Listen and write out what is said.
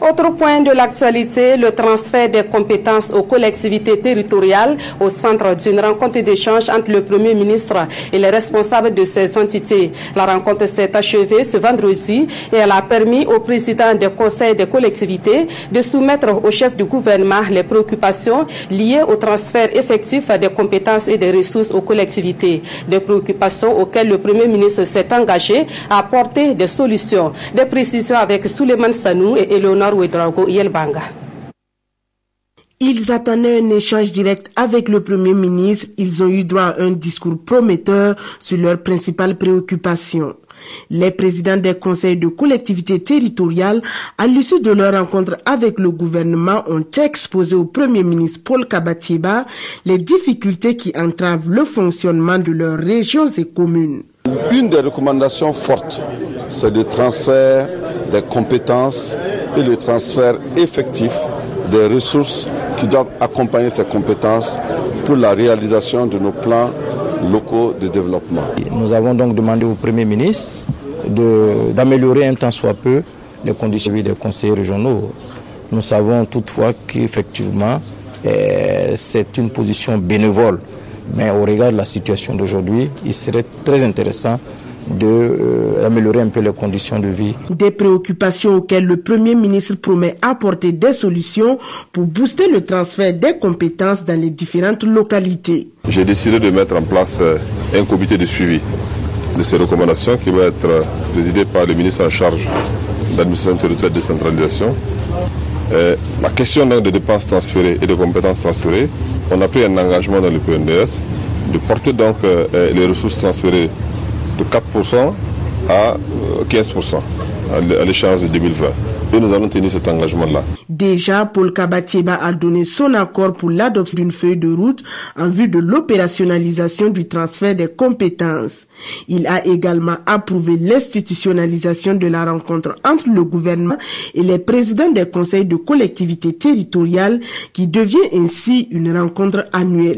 Autre point de l'actualité, le transfert des compétences aux collectivités territoriales au centre d'une rencontre d'échange entre le Premier ministre et les responsables de ces entités. La rencontre s'est achevée ce vendredi et elle a permis au président des conseils des collectivités de soumettre au chef du gouvernement les préoccupations liées au transfert effectif des compétences et des ressources aux collectivités. Des préoccupations auxquelles le Premier ministre s'est engagé à apporter des solutions. Des précisions avec Souleymane Sanou et Eleonore Ouedraogo Yelbanga. Ils attendaient un échange direct avec le Premier ministre. Ils ont eu droit à un discours prometteur sur leurs principales préoccupations. Les présidents des conseils de collectivités territoriales, à l'issue de leur rencontre avec le gouvernement, ont exposé au Premier ministre Paul Kabatieba les difficultés qui entravent le fonctionnement de leurs régions et communes. Une des recommandations fortes, c'est le transfert des compétences et le transfert effectif des ressources qui doivent accompagner ces compétences pour la réalisation de nos plans locaux de développement. Nous avons donc demandé au Premier ministre d'améliorer un tant soit peu les conditions des conseillers régionaux. Nous savons toutefois qu'effectivement, c'est une position bénévole. Mais au regard de la situation d'aujourd'hui, il serait très intéressant d'améliorer un peu les conditions de vie. Des préoccupations auxquelles le Premier ministre promet apporter des solutions pour booster le transfert des compétences dans les différentes localités. J'ai décidé de mettre en place un comité de suivi de ces recommandations qui va être présidé par le ministre en charge de l'administration territoriale de décentralisation. La question de dépenses transférées et de compétences transférées, on a pris un engagement dans le PNDS de porter donc les ressources transférées de 4% à 15% à l'échéance de 2020. Et nous allons tenir cet engagement-là. Déjà, Paul Kabatieba a donné son accord pour l'adoption d'une feuille de route en vue de l'opérationnalisation du transfert des compétences. Il a également approuvé l'institutionnalisation de la rencontre entre le gouvernement et les présidents des conseils de collectivités territoriales qui devient ainsi une rencontre annuelle.